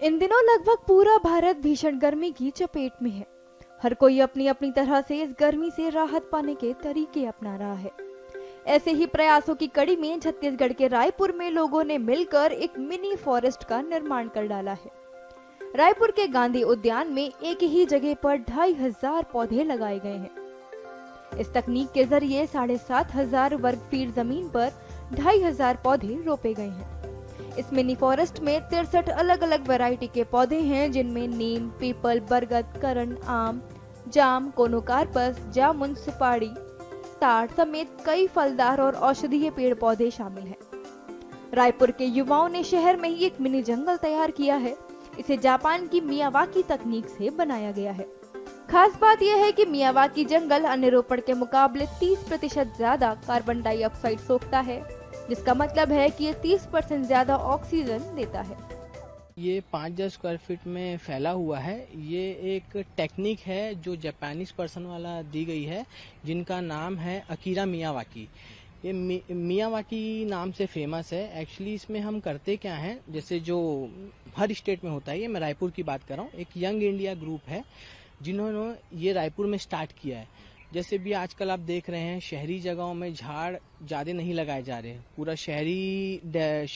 इन दिनों लगभग पूरा भारत भीषण गर्मी की चपेट में है। हर कोई अपनी अपनी तरह से इस गर्मी से राहत पाने के तरीके अपना रहा है। ऐसे ही प्रयासों की कड़ी में छत्तीसगढ़ के रायपुर में लोगों ने मिलकर एक मिनी फॉरेस्ट का निर्माण कर डाला है। रायपुर के गांधी उद्यान में एक ही जगह पर 2500 पौधे लगाए गए हैं। इस तकनीक के जरिए 7500 वर्ग फीट जमीन पर 2500 पौधे रोपे गए हैं। इस मिनी फॉरेस्ट में 63 अलग अलग वैरायटी के पौधे हैं, जिनमें नीम, पीपल, बरगद, करण, आम, जाम, कोनोकार्पस, जामुन, सुपारी, ताड़ समेत कई फलदार और औषधीय पेड़ पौधे शामिल हैं। रायपुर के युवाओं ने शहर में ही एक मिनी जंगल तैयार किया है। इसे जापान की मियावाकी तकनीक से बनाया गया है। खास बात यह है कि मियावाकी जंगल अन्य रोपड़ के मुकाबले 30% ज्यादा कार्बन डाइऑक्साइड सोखता है, जिसका मतलब है कि ये 30% ज्यादा ऑक्सीजन देता है। ये 5000 स्क्वायर फीट में फैला हुआ है। ये एक टेक्निक है जो जापानीज पर्सन वाला दी गई है, जिनका नाम है अकीरा मियावाकी। ये मियावाकी नाम से फेमस है। एक्चुअली इसमें हम करते क्या हैं, जैसे जो हर स्टेट में होता है, ये मैं रायपुर की बात कर रहा हूँ। एक यंग इंडिया ग्रुप है जिन्होंने ये रायपुर में स्टार्ट किया है। जैसे भी आजकल आप देख रहे हैं, शहरी जगहों में झाड़ ज़्यादा नहीं लगाए जा रहे हैं। पूरा शहरी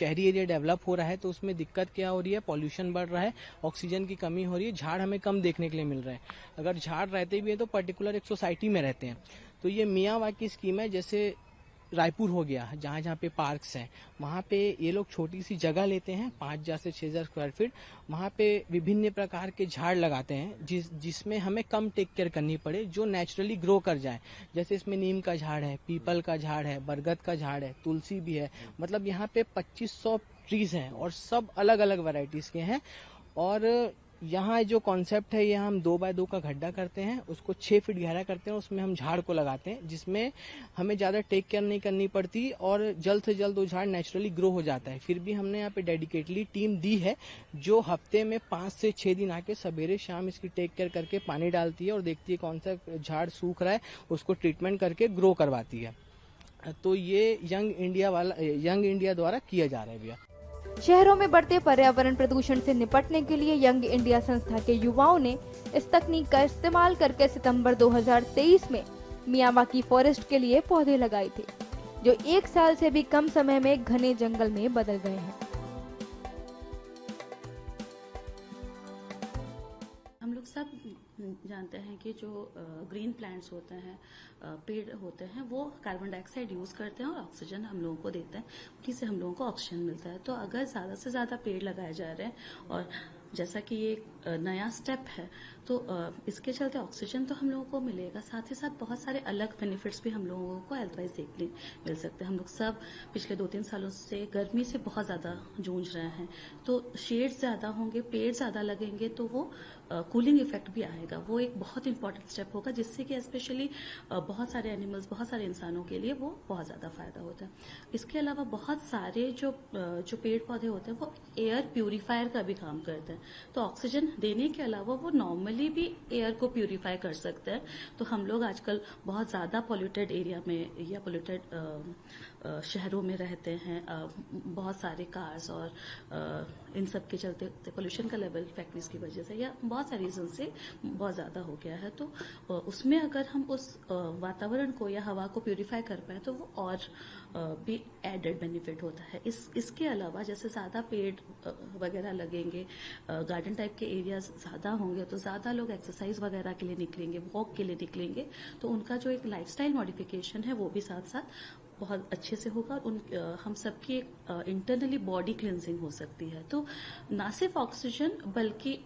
एरिया डेवलप हो रहा है, तो उसमें दिक्कत क्या हो रही है, पॉल्यूशन बढ़ रहा है, ऑक्सीजन की कमी हो रही है, झाड़ हमें कम देखने के लिए मिल रहे हैं। अगर झाड़ रहते भी है तो पर्टिकुलर एक सोसाइटी में रहते हैं। तो ये मियावाकी स्कीम है। जैसे रायपुर हो गया, जहाँ जहाँ पे पार्क्स हैं, वहाँ पे ये लोग छोटी सी जगह लेते हैं, 5000 से 6000 स्क्वायर फीट। वहाँ पे विभिन्न प्रकार के झाड़ लगाते हैं, जिसमें हमें कम टेक केयर करनी पड़े, जो नेचुरली ग्रो कर जाए। जैसे इसमें नीम का झाड़ है, पीपल का झाड़ है, बरगद का झाड़ है, तुलसी भी है। मतलब यहाँ पे 2500 ट्रीज हैं और सब अलग अलग वैरायटीज के हैं। और यहाँ जो कॉन्सेप्ट है, ये हम 2 बाय 2 का गड्ढा करते हैं, उसको 6 फीट गहरा करते हैं, उसमें हम झाड़ को लगाते हैं, जिसमें हमें ज़्यादा टेक केयर नहीं करनी पड़ती और जल्द से जल्द वो झाड़ नेचुरली ग्रो हो जाता है। फिर भी हमने यहाँ पे डेडिकेटली टीम दी है, जो हफ्ते में 5 से 6 दिन आके सवेरे शाम इसकी टेक केयर करके पानी डालती है और देखती है कौन सा झाड़ सूख रहा है, उसको ट्रीटमेंट करके ग्रो करवाती है। तो ये यंग इंडिया द्वारा किया जा रहा है भैया। शहरों में बढ़ते पर्यावरण प्रदूषण से निपटने के लिए यंग इंडिया संस्था के युवाओं ने इस तकनीक का इस्तेमाल करके सितंबर 2023 में मियावाकी फॉरेस्ट के लिए पौधे लगाए थे, जो 1 साल से भी कम समय में घने जंगल में बदल गए हैं। हम लोग सब जानते हैं कि जो ग्रीन प्लांट्स होते हैं, पेड़ होते हैं, वो कार्बन डाइऑक्साइड यूज करते हैं और ऑक्सीजन हम लोगों को देते हैं, उन्हीं से हम लोगों को ऑक्सीजन मिलता है। तो अगर ज्यादा से ज्यादा पेड़ लगाए जा रहे हैं, और जैसा कि ये नया स्टेप है, तो इसके चलते ऑक्सीजन तो हम लोगों को मिलेगा, साथ ही साथ बहुत सारे अलग बेनिफिट्स भी हम लोगों को हेल्थ वाइज देखने मिल सकते हैं। हम लोग सब पिछले 2-3 सालों से गर्मी से बहुत ज्यादा जूझ रहे हैं, तो शेड ज्यादा होंगे, पेड़ ज्यादा लगेंगे, तो वो कूलिंग इफेक्ट भी आएगा। वो एक बहुत इंपॉर्टेंट स्टेप होगा, जिससे कि स्पेशली बहुत सारे एनिमल्स, बहुत सारे इंसानों के लिए वो बहुत ज्यादा फायदा होता है। इसके अलावा बहुत सारे जो पेड़ पौधे होते हैं, वो एयर प्यूरिफायर का भी काम करते हैं। तो ऑक्सीजन देने के अलावा वो नॉर्मली भी एयर को प्यूरिफाई कर सकते हैं। तो हम लोग आजकल बहुत ज्यादा पॉल्यूटेड एरिया में या पॉल्यूटेड शहरों में रहते हैं, बहुत सारे कार्स और इन सब के चलते पोल्यूशन का लेवल फैक्ट्रीज की वजह से या बहुत सारे रीजन से बहुत ज्यादा हो गया है। तो उसमें अगर हम उस वातावरण को या हवा को प्यूरिफाई कर पाए, तो वो और भी एडेड बेनिफिट होता है। इसके अलावा जैसे ज्यादा पेड़ वगैरह लगेंगे, गार्डन टाइप के एरियाज ज्यादा होंगे, तो ज्यादा लोग एक्सरसाइज वगैरह के लिए निकलेंगे, वॉक के लिए निकलेंगे, तो उनका जो एक लाइफस्टाइल मॉडिफिकेशन है, वो भी साथ साथ बहुत अच्छे से होगा। हम सबकी एक इंटरनली बॉडी क्लिनजिंग हो सकती है। तो ना सिर्फ ऑक्सीजन, बल्कि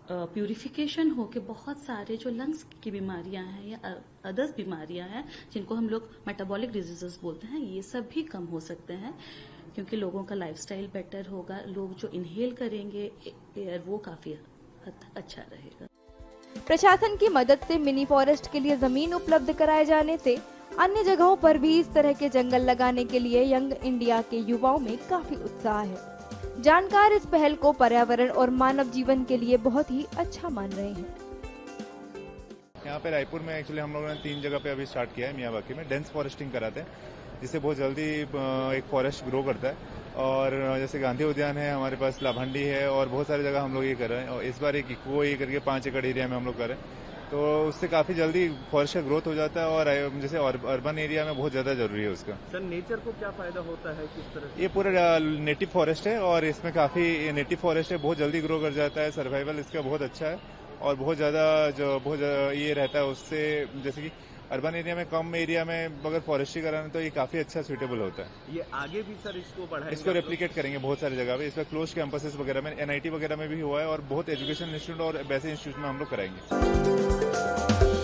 प्यूरिफिकेशन हो के बहुत सारे जो लंग्स की बीमारियां हैं या अदर्स बीमारियां हैं, जिनको हम लोग मेटाबॉलिक डिजीजेस बोलते हैं, ये सब भी कम हो सकते हैं, क्योंकि लोगों का लाइफस्टाइल बेटर होगा। लोग जो इनहेल करेंगे एयर, वो काफी हद तक अच्छा रहेगा। प्रशासन की मदद से मिनी फॉरेस्ट के लिए जमीन उपलब्ध कराए जाने से अन्य जगहों पर भी इस तरह के जंगल लगाने के लिए यंग इंडिया के युवाओं में काफी उत्साह है। जानकार इस पहल को पर्यावरण और मानव जीवन के लिए बहुत ही अच्छा मान रहे हैं। यहाँ पे रायपुर में एक्चुअली हम लोगों ने 3 जगह पे अभी स्टार्ट किया है। मियावाकी में डेंस फॉरेस्टिंग कराते हैं, जिससे बहुत जल्दी एक फॉरेस्ट ग्रो करता है। और जैसे गांधी उद्यान है हमारे पास, लाभांडी है और बहुत सारी जगह हम लोग ये कर रहे हैं। और इस बार एक इको ये करके 5 एकड़ एरिया में हम लोग कर रहे हैं, तो उससे काफी जल्दी फॉरेस्ट का ग्रोथ हो जाता है और जैसे अर्बन एरिया में बहुत ज्यादा जरूरी है उसका। सर नेचर को क्या फायदा होता है, किस तरह से? ये पूरा नेटिव फॉरेस्ट है और इसमें काफी नेटिव फॉरेस्ट है, बहुत जल्दी ग्रो कर जाता है, सर्वाइवल इसका बहुत अच्छा है और बहुत ज्यादा ये रहता है उससे। जैसे कि अर्बन एरिया में कम एरिया में अगर फॉरेस्ट्री कराना तो ये काफी अच्छा सुटेबल होता है। ये आगे भी सर इसको बढ़ाएंगे? इसको रेप्लिकेट करेंगे बहुत सारी जगह पे, इसका क्लोज कैंपसेस वगैरह में, NIT वगैरह में भी हुआ है और बहुत एजुकेशन इंस्टीट्यूट और वैसे इंस्टीट्यूट में हम लोग कराएंगे।